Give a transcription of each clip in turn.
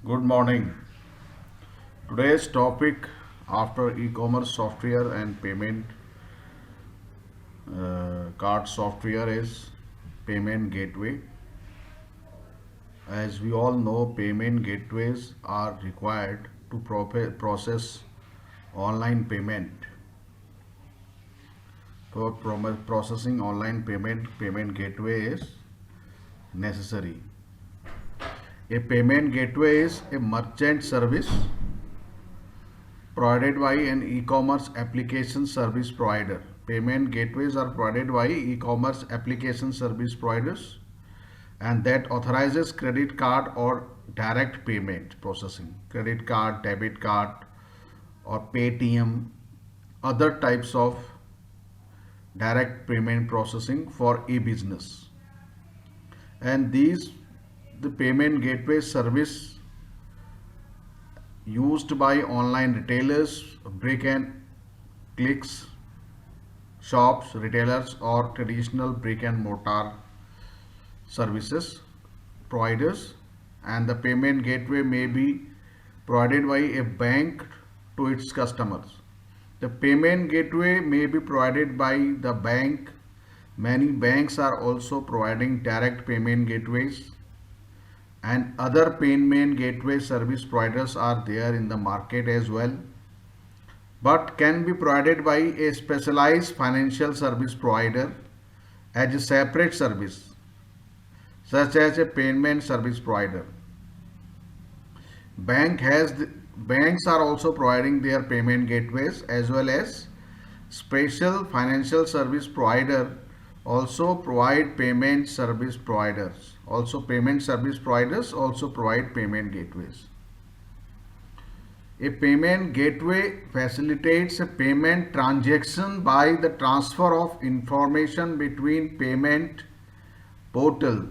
Good morning. Today's topic after e-commerce software and payment card software is payment gateway. As we all know, payment gateways are required to process online payment. For processing online payment gateway is necessary. A payment gateway is a merchant service provided by an e-commerce application service provider. Payment gateways are provided by e-commerce application service providers and that authorizes credit card or direct payment processing. Credit card, debit card or Paytm, other types of direct payment processing for e-business. And the payment gateway service used by online retailers, brick and clicks shops, retailers or traditional brick and mortar services providers, and the payment gateway may be provided by a bank to its customers. The payment gateway may be provided by the bank. Many banks are also providing direct payment gateways and other payment gateway service providers are there in the market as well, but can be provided by a specialized financial service provider as a separate service, such as a payment service provider. Banks are also providing their payment gateways as well as special financial service provider also provide payment service providers. Also payment service providers also provide payment gateways. A payment gateway facilitates a payment transaction by the transfer of information between payment portal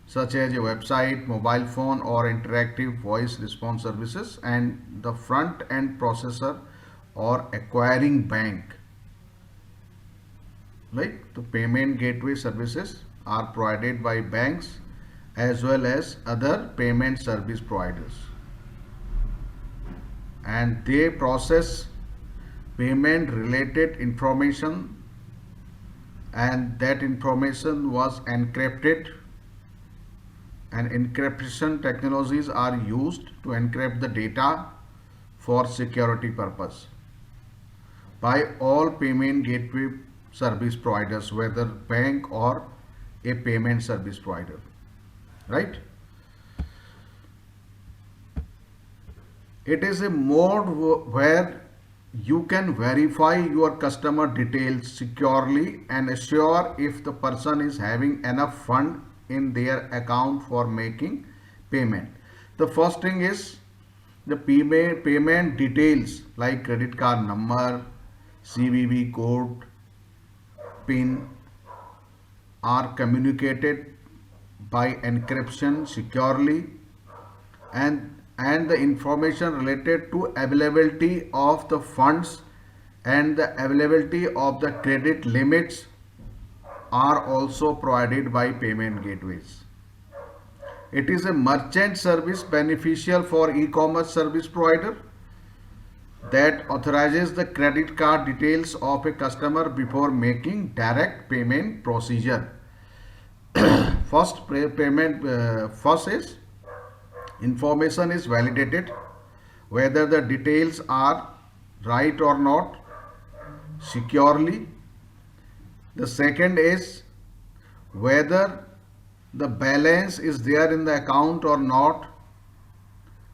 such as a website, mobile phone or interactive voice response services and the front end processor or acquiring bank. Like the payment gateway services are provided by banks as well as other payment service providers, and they process payment related information and that information was encrypted, and encryption technologies are used to encrypt the data for security purpose by all payment gateway service providers, whether bank or a payment service provider, right? It is a mode where you can verify your customer details securely and assure if the person is having enough fund in their account for making payment. The first thing is the payment details like credit card number, CVV code, PIN are communicated by encryption securely, and the information related to availability of the funds and the availability of the credit limits are also provided by payment gateways. It is a merchant service beneficial for e-commerce service provider that authorizes the credit card details of a customer before making direct payment procedure. First is information is validated whether the details are right or not securely. The second is whether the balance is there in the account or not,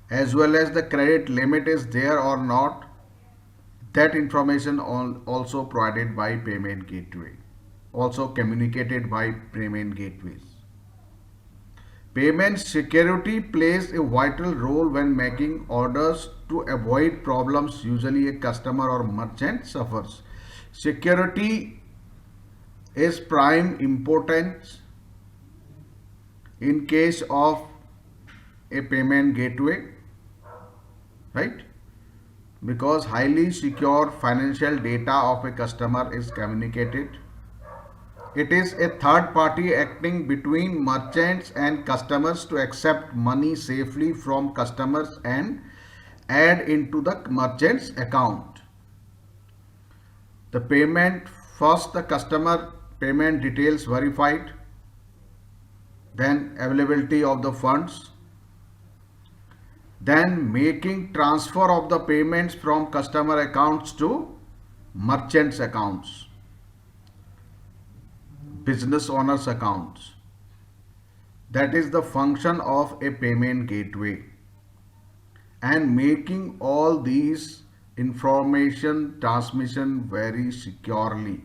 as well as the credit limit is there or not. That information also provided by payment gateway, also communicated by payment gateways. Payment security plays a vital role when making orders to avoid problems usually a customer or merchant suffers. Security is prime importance in case of a payment gateway, right? Because highly secure financial data of a customer is communicated It is a third party acting between merchants and customers to accept money safely from customers and add into the merchant's account. The payment, first the customer payment details verified, then availability of the funds, then making transfer of the payments from customer accounts to merchants accounts, business owners accounts. That is the function of a payment gateway, and making all these information transmission very securely,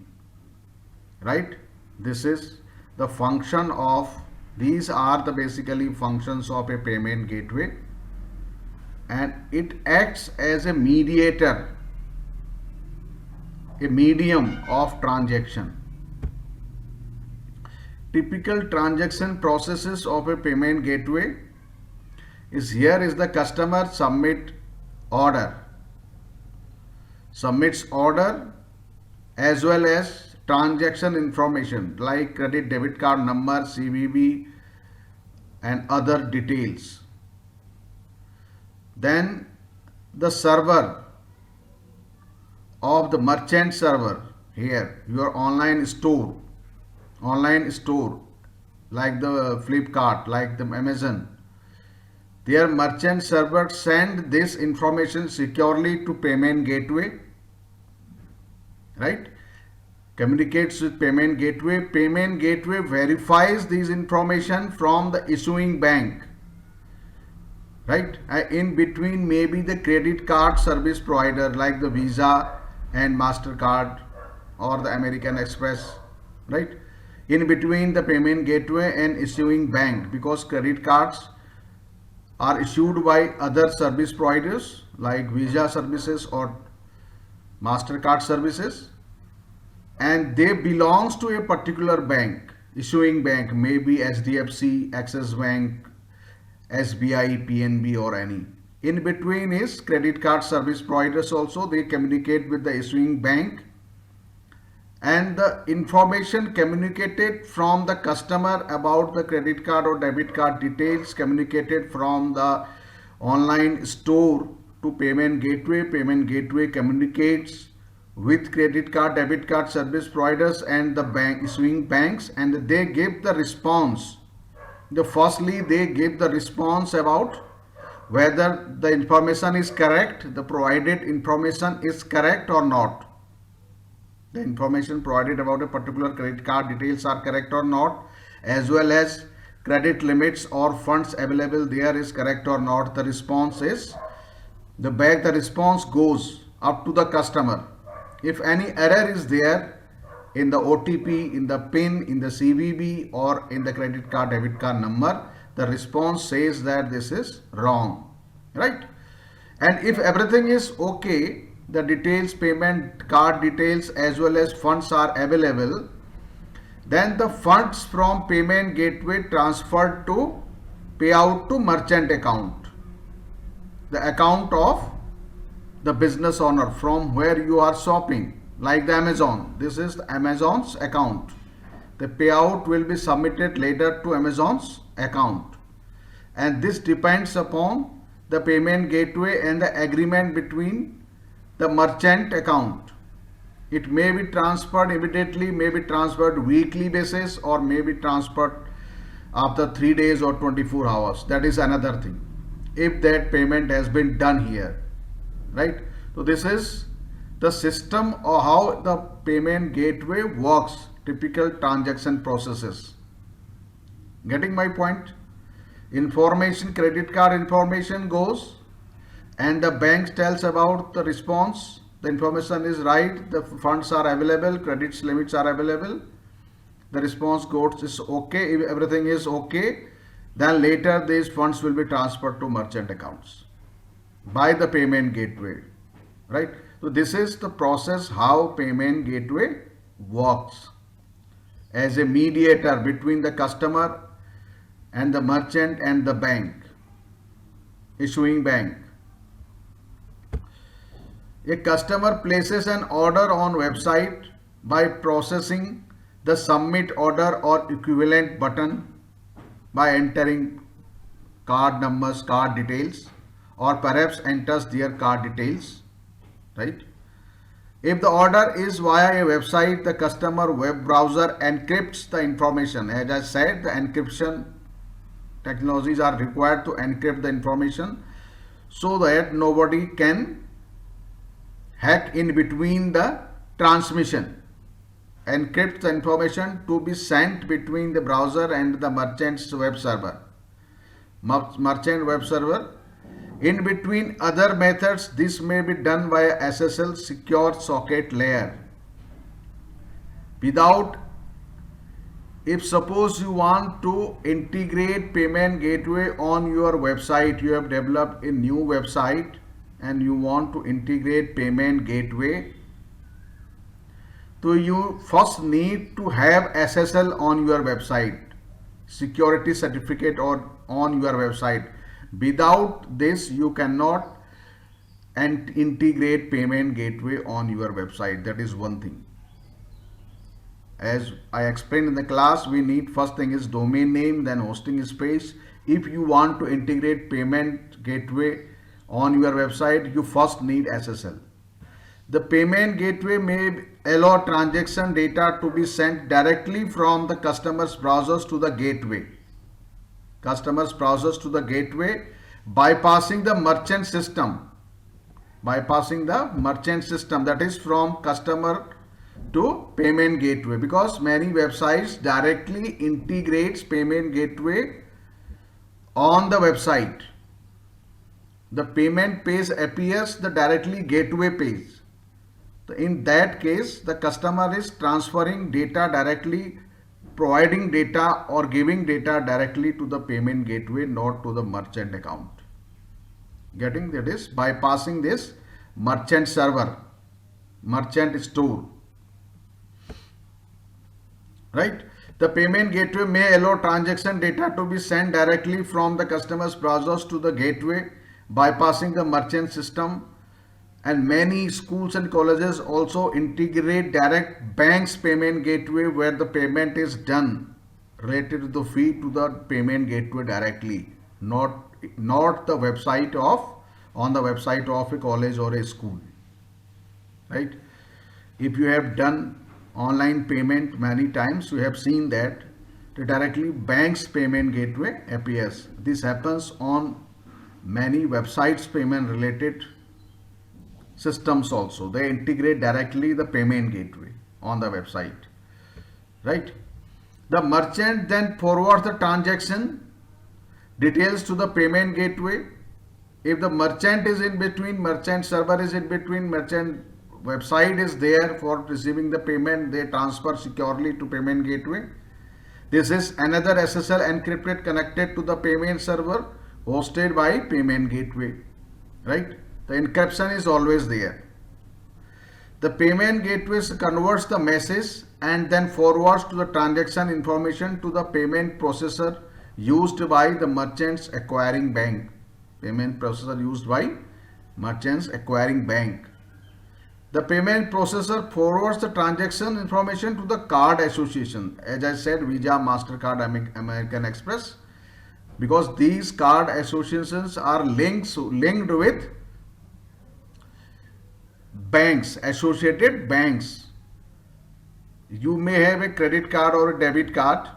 right? This is the function of, these are the basically functions of a payment gateway, and it acts as a mediator, a medium of transaction. Typical transaction processes of a payment gateway is, here is the customer submits order as well as transaction information like credit debit card number, CVV and other details. Then the server of the merchant server, here your online store like the Flipkart, like the Amazon, their merchant server send this information securely to payment gateway, right? Communicates with payment gateway. Payment gateway verifies these information from the issuing bank, right? In between maybe the credit card service provider like the Visa and MasterCard or the American Express, right? In between the payment gateway and issuing bank, because credit cards are issued by other service providers like Visa services or MasterCard services, and they belongs to a particular bank, issuing bank, maybe HDFC, Axis Bank, SBI, PNB or any. In between is credit card service providers also, they communicate with the issuing bank, and the information communicated from the customer about the credit card or debit card details communicated from the online store to payment gateway. Payment gateway communicates with credit card, debit card service providers and the bank, issuing banks, and they give the response. Firstly, they give the response about whether the information is correct, the provided information is correct or not. The information provided about a particular credit card details are correct or not, as well as credit limits or funds available there is correct or not. The response is, the response goes up to the customer. If any error is there in the OTP, in the PIN, in the CVV or in the credit card debit card number, the response says that this is wrong, right? And if everything is okay, the details, payment card details as well as funds are available, then the funds from payment gateway transferred to payout to merchant account, the account of the business owner from where you are shopping, like the Amazon. This is Amazon's account. The payout will be submitted later to Amazon's account, and this depends upon the payment gateway and the agreement between the merchant account. It may be transferred immediately, may be transferred weekly basis, or may be transferred after 3 days or 24 hours. That is another thing, if that payment has been done here, right? So this is the system or how the payment gateway works, typical transaction processes. Getting my point? Information, credit card information goes, and the bank tells about the response. The information is right, the funds are available, credit limits are available. The response goes is okay. If everything is okay, then later these funds will be transferred to merchant accounts by the payment gateway, right? So this is the process how payment gateway works, as a mediator between the customer and the merchant and the bank, issuing bank. A customer places an order on website by processing the submit order or equivalent button by entering card numbers, card details, or perhaps enters their card details, right? If the order is via a website, the customer web browser encrypts the information. As I said, the encryption technologies are required to encrypt the information so that nobody can hack in between the transmission. Encrypt the information to be sent between the browser and the merchant's web server. Merchant web server. In between other methods, this may be done via SSL secure socket layer. If suppose you want to integrate payment gateway on your website, you have developed a new website and you want to integrate payment gateway, so you first need to have SSL on your website, security certificate or on your website. Without this, you cannot integrate payment gateway on your website. That is one thing. As I explained in the class, we need first thing is domain name, then hosting space. If you want to integrate payment gateway on your website, you first need SSL. The payment gateway may allow transaction data to be sent directly from the customer's browsers to the gateway. Bypassing the merchant system. That is from customer to payment gateway, because many websites directly integrates payment gateway on the website. The payment page appears the directly gateway page. In that case, the customer is transferring data directly, providing data or giving data directly to the payment gateway, not to the merchant account. Getting that is bypassing this merchant server, merchant store. Right? The payment gateway may allow transaction data to be sent directly from the customer's browsers to the gateway, bypassing the merchant system. And many schools and colleges also integrate direct bank's payment gateway, where the payment is done related to the fee to the payment gateway directly, not the website on the website of a college or a school. Right? If you have done online payment many times, you have seen that directly bank's payment gateway appears. This happens on many websites payment related systems also. They integrate directly the payment gateway on the website. Right? The merchant then forwards the transaction details to the payment gateway. If the merchant is in between, merchant server is in between, merchant website is there for receiving the payment, they transfer securely to payment gateway. This is another SSL encrypted connected to the payment server hosted by payment gateway. Right? The encryption is always there. The payment gateway converts the message and then forwards to the transaction information to the payment processor used by the merchant's acquiring bank. Payment processor used by merchant's acquiring bank. The payment processor forwards the transaction information to the card association. As I said, Visa, MasterCard, American Express, because these card associations are linked with banks, associated banks. You may have a credit card or a debit card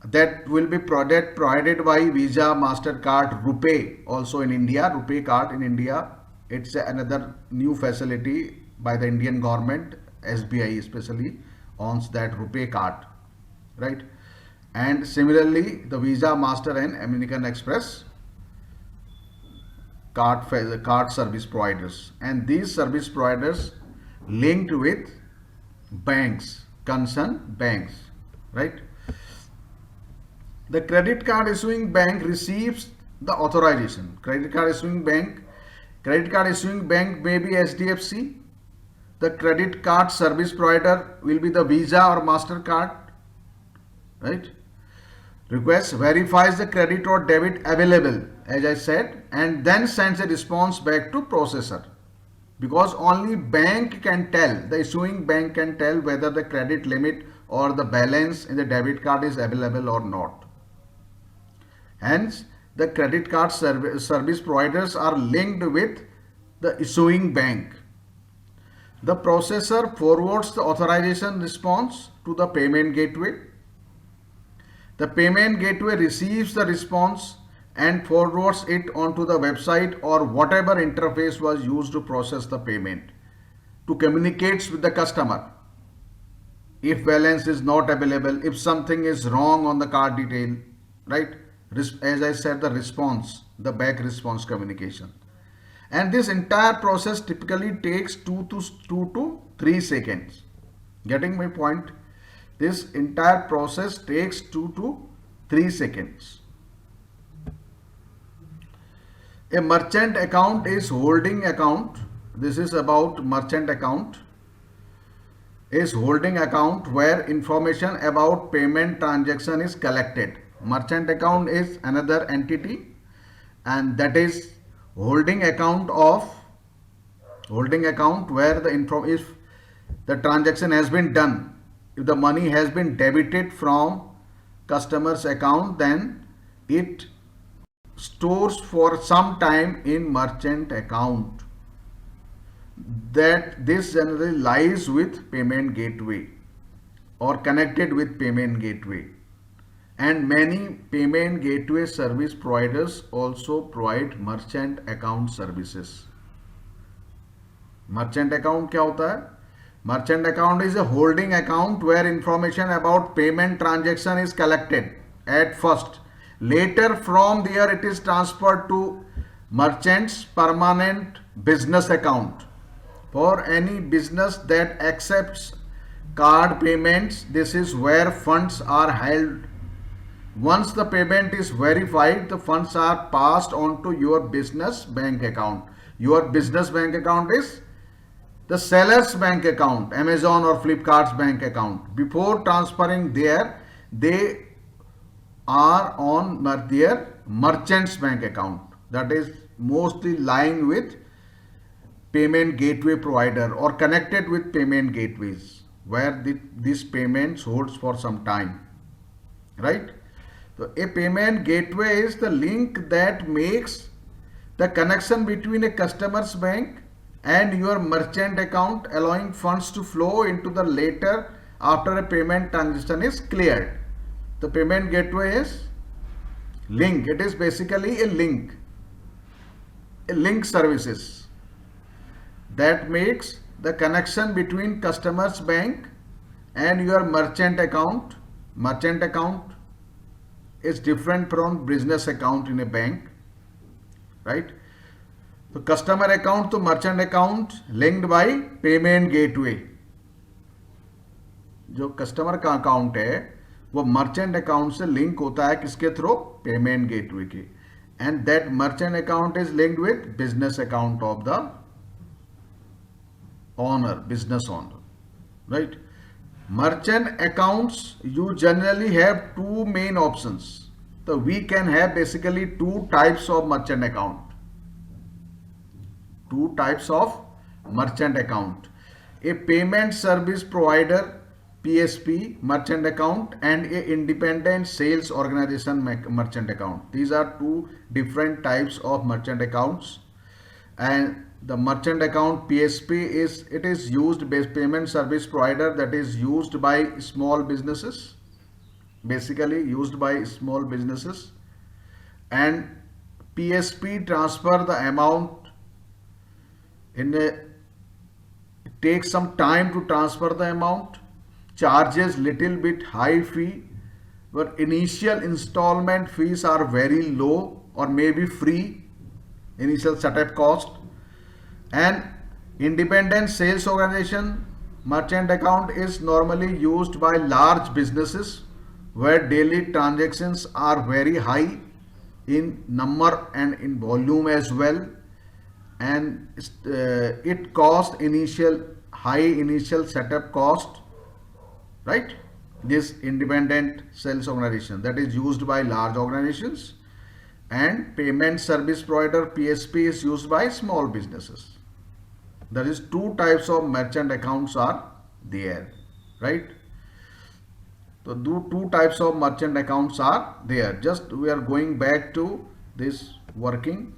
that will be provided by Visa, MasterCard, RuPay also in India. RuPay card in India, it's another new facility by the Indian government. SBI especially owns that RuPay card, right? And similarly, the Visa, Master and American Express card service providers, and these service providers linked with banks, concerned banks, right? The credit card issuing bank receives the authorization. Credit card issuing bank may be HDFC. The credit card service provider will be the Visa or MasterCard, right? Request verifies the credit or debit available, as I said, and then sends a response back to processor. because only bank can tell, the issuing bank can tell whether the credit limit or the balance in the debit card is available or not. Hence, the credit card service providers are linked with the issuing bank. The processor forwards the authorization response to the payment gateway. The payment gateway receives the response and forwards it onto the website or whatever interface was used to process the payment to communicate with the customer. If balance is not available, if something is wrong on the card detail, right? As I said, the response, the back response communication. And this entire process typically takes 2 to 3 seconds. Getting my point? This entire process takes 2 to 3 seconds. A merchant account is holding account. This is about merchant account. Is holding account where information about payment transaction is collected. Merchant account is another entity, and that is holding account where if the transaction has been done, if the money has been debited from customer's account, then it stores for some time in merchant account. That this generally lies with payment gateway or connected with payment gateway. And many payment gateway service providers also provide merchant account services. Merchant account क्या होता है? Merchant account is a holding account where information about payment transaction is collected at first. Later from there it is transferred to merchant's permanent business account. For any business that accepts card payments, this is where funds are held. Once the payment is verified, the funds are passed on to your business bank account. Your business bank account is the seller's bank account, Amazon or Flipkart's bank account. Before transferring there, they are on their merchant's bank account. That is mostly lying with payment gateway provider or connected with payment gateways where this payments holds for some time, right? So a payment gateway is the link that makes the connection between a customer's bank and your merchant account, allowing funds to flow into the later after a payment transaction is cleared. The payment gateway is link. It is basically a link services that makes the connection between customer's bank and your merchant account. Merchant account is different from business account in a bank, right? So customer account to merchant account linked by payment gateway. जो customer का account है वो merchant account से link होता है किसके through? Payment gateway के. And that merchant account is linked with business account of the owner, business owner, right? Merchant accounts, you generally have two main options. So we can have basically two types of merchant account. Two types of merchant account. A payment service provider, PSP merchant account, and a independent sales organization merchant account. These are two different types of merchant accounts. And the merchant account PSP is used by payment service provider that is used by small businesses, basically used by small businesses, and PSP transfer the amount it takes some time to transfer the amount, charges little bit high fee, but initial installment fees are very low or maybe free, initial setup cost. And independent sales organization merchant account is normally used by large businesses where daily transactions are very high in number and in volume as well, and it costs high initial setup cost, right? This independent sales organization that is used by large organizations, and payment service provider PSP is used by small businesses. That is, two types of merchant accounts are there, right? So two types of merchant accounts are there. Just we are going back to this working.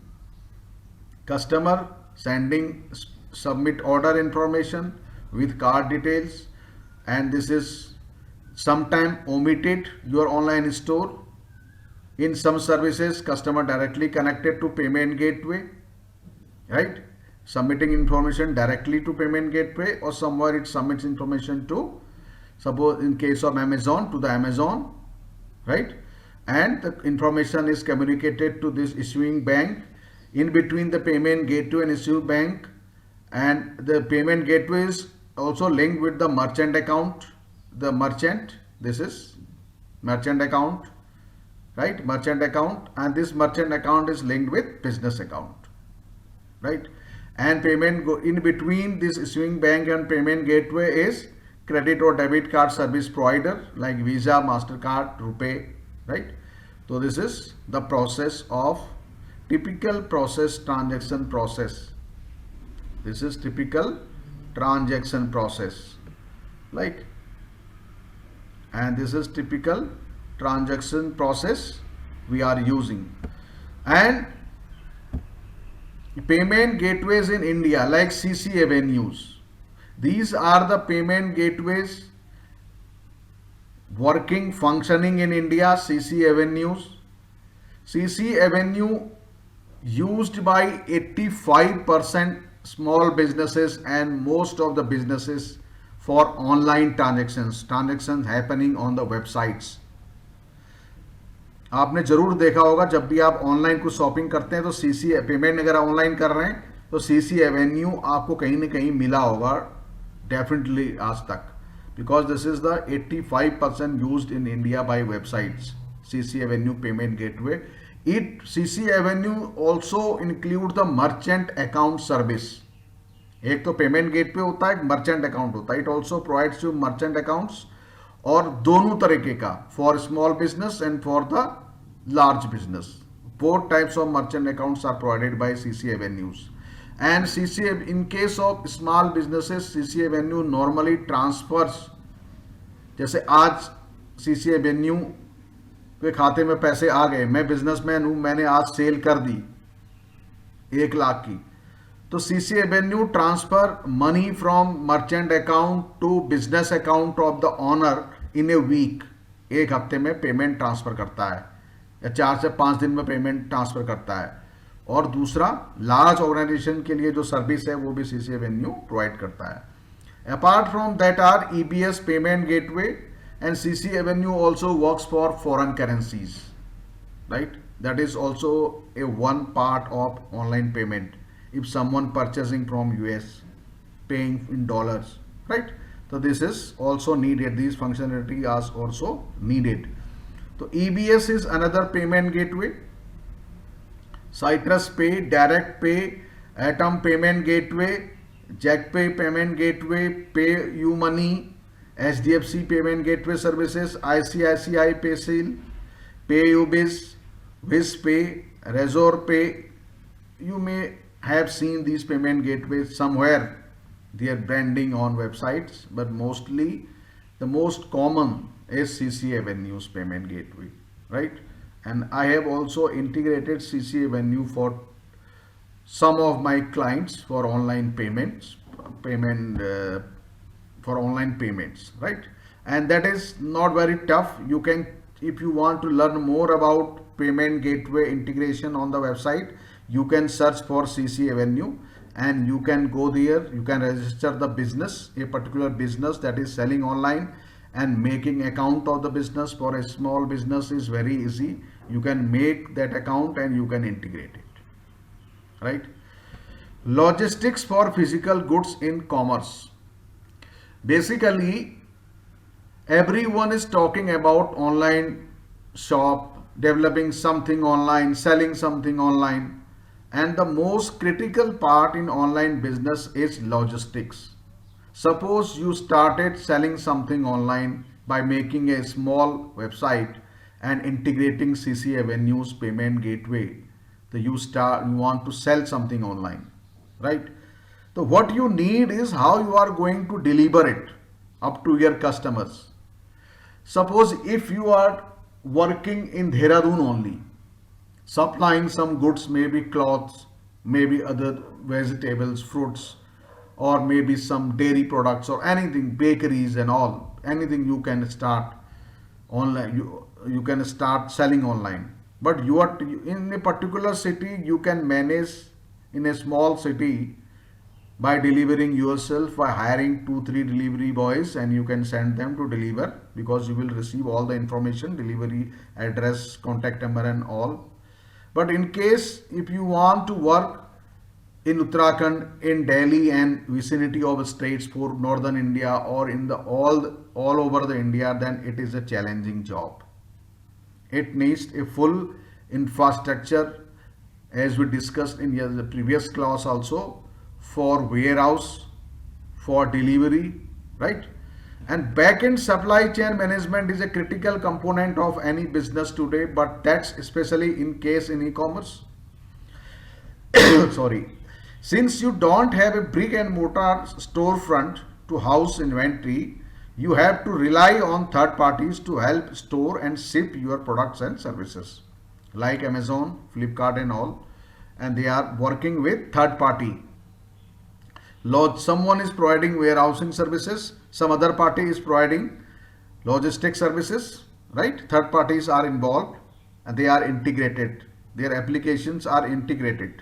Customer sending submit order information with card details, and this is sometime omitted your online store. In some services, customer directly connected to payment gateway, right? Submitting information directly to payment gateway, or somewhere it submits information to, suppose in case of Amazon, to the Amazon, right? And the information is communicated to this issuing bank. In between the payment gateway and issue bank, and the payment gateway is also linked with the merchant account. The merchant, this is merchant account, right? Merchant account, and this merchant account is linked with business account, right? And payment go in between this issuing bank and payment gateway is credit or debit card service provider like Visa, MasterCard, RuPay, right? So this is the process of typical process, transaction process. This is typical transaction process, like, and this is typical transaction process we are using. And payment gateways in India like CC Avenues. These are the payment gateways working, functioning in India. CC Avenues. CC Avenue used by 85% small businesses and most of the businesses for online transactions happening on the websites. आपने जरूर देखा होगा जब भी आप online कुछ shopping करते हैं तो सीसी पेमेंट अगर ऑनलाइन कर रहे हैं तो सीसी एवेन्यू आपको कहीं ना कहीं मिला होगा डेफिनेटली आज तक, because this is the 85% used in India by websites. CC Avenue payment gateway. It CC Avenue also include the merchant account service. एक तो पेमेंट गेटवे होता है, एक मर्चेंट अकाउंट होता है. It also provides you merchant accounts, और दोनों तरीके का, for small business and for the large business. Both types of merchant accounts are provided by CC Avenues. एंड CC in case of small businesses, CC Avenue normally transfers. जैसे आज CC Avenue के खाते में पैसे आ गए, मैं बिजनेसमैन हूं, मैंने आज सेल कर दी 1 लाख की, तो CC Avenue transfer money from merchant account to business account of the owner in a week. एक हफ्ते में पेमेंट ट्रांसफर करता है, या 4 से 5 दिन में पेमेंट ट्रांसफर करता है. और दूसरा, लार्ज ऑर्गेनाइजेशन के लिए जो सर्विस है वो भी CC Avenue प्रोवाइड करता है. Apart from that are EBS payment gateway. And CC Avenue also works for foreign currencies, right? That is also a one part of online payment. If someone purchasing from US, paying in dollars, right? So this is also needed. These functionality are also needed. So EBS is another payment gateway. Citrus Pay, Direct Pay, Atom Payment Gateway, JackPay Payment Gateway, PayUmoney, HDFC Payment Gateway Services, ICICI PaySale, PayUbiz, WizPay, ResortPay. You may have seen these payment gateways somewhere, their branding on websites, but mostly the most common is CC Avenue's payment gateway, right? And I have also integrated CC Avenue for some of my clients for online payments, for online payments, right? And that is not very tough. You can, if you want to learn more about payment gateway integration on the website, you can search for CC Avenue and you can go there. You can register the business, a particular business that is selling online, and making account of the business for a small business is very easy. You can make that account and you can integrate it, right? Logistics for physical goods in commerce. Basically, everyone is talking about online shop, developing something online, selling something online, and the most critical part in online business is logistics. Suppose you started selling something online by making a small website and integrating CC Avenue's payment gateway. So you want to sell something online, right? So what you need is how you are going to deliver it up to your customers. Suppose if you are working in Dehradun only, supplying some goods, maybe clothes, maybe other vegetables, fruits, or maybe some dairy products or anything, bakeries and all, anything you can start online. You can start selling online. But you are in a particular city, you can manage in a small city by delivering yourself, by hiring 2 3 delivery boys, and you can send them to deliver, because you will receive all the information, delivery address, contact number and all. But in case if you want to work in Uttarakhand, in Delhi and vicinity of states for northern India, or in the all over the India, then it is a challenging job. It needs a full infrastructure, as we discussed in the previous class also, for warehouse, for delivery, right? And back-end supply chain management is a critical component of any business today, but that's especially in case in e-commerce. Sorry. Since you don't have a brick and mortar storefront to house inventory, you have to rely on third parties to help store and ship your products and services, like Amazon, Flipkart and all, and they are working with third party. Someone is providing warehousing services, some other party is providing logistics services, right? Third parties are involved and they are integrated. Their applications are integrated.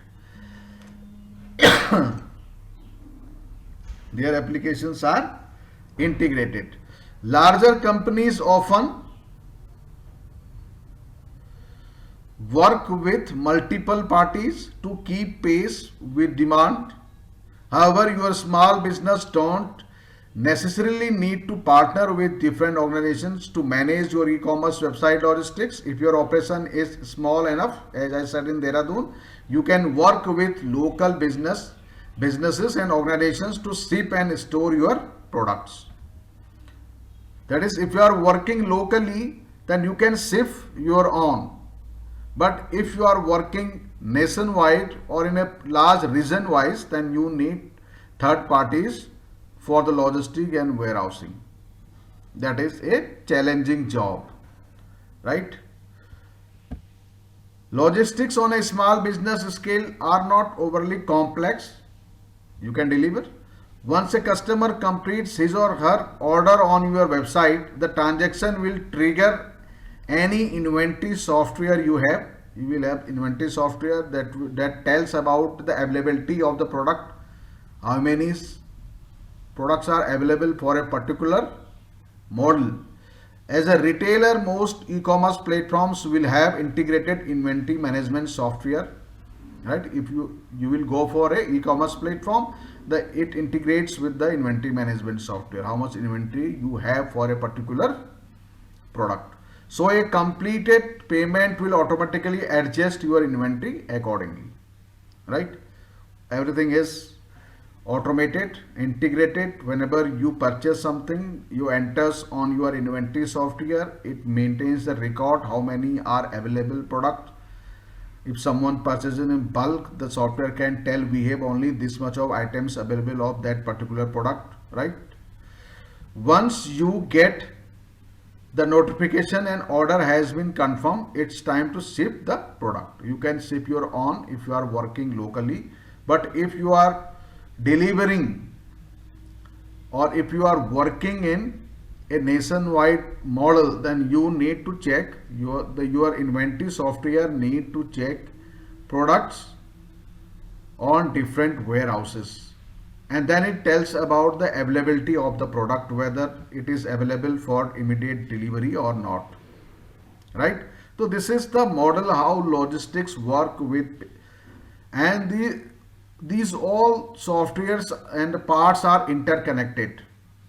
Their applications are integrated. Larger companies often work with multiple parties to keep pace with demand. However, your small business don't necessarily need to partner with different organizations to manage your e-commerce website logistics. If your operation is small enough, as I said in Dehradun, you can work with local businesses and organizations to ship and store your products. That is, if you are working locally, then you can ship your own. But if you are working nationwide or in a large region wise, then you need third parties for the logistic and warehousing. That is a challenging job, right? Logistics on a small business scale are not overly complex. You can deliver. Once a customer completes his or her order on your website, the transaction will trigger any inventory software you have. You will have inventory software that tells about the availability of the product, how many products are available for a particular model. As a retailer, most e-commerce platforms will have integrated inventory management software, right? If you will go for a e-commerce platform, it integrates with the inventory management software, how much inventory you have for a particular product. So a completed payment will automatically adjust your inventory accordingly, right? Everything is automated, integrated. Whenever you purchase something, you enters on your inventory software. It maintains the record how many are available product. If someone purchases in bulk, the software can tell we have only this much of items available of that particular product, right? Once you get the notification and order has been confirmed, it's time to ship the product. You can ship your own if you are working locally, but if you are delivering or if you are working in a nationwide model, then you need to check your inventory software need to check products on different warehouses, and then it tells about the availability of the product, whether it is available for immediate delivery or not, right? So this is the model how logistics work with, and these all softwares and parts are interconnected,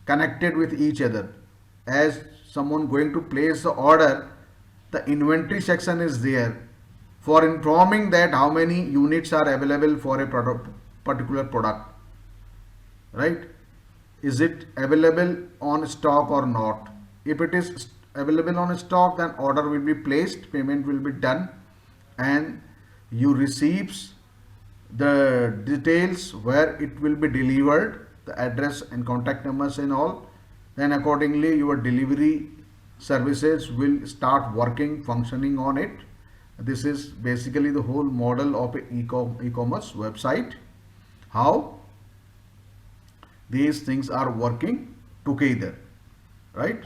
connected with each other. As someone going to place the order, the inventory section is there for informing that how many units are available for a particular product, right? Is it available on stock or not? If it is available on stock, then order will be placed, payment will be done, and you receives the details where it will be delivered, the address and contact numbers and all. Then accordingly your delivery services will start working, functioning on it. This is basically the whole model of a e-commerce website, how these things are working together, right?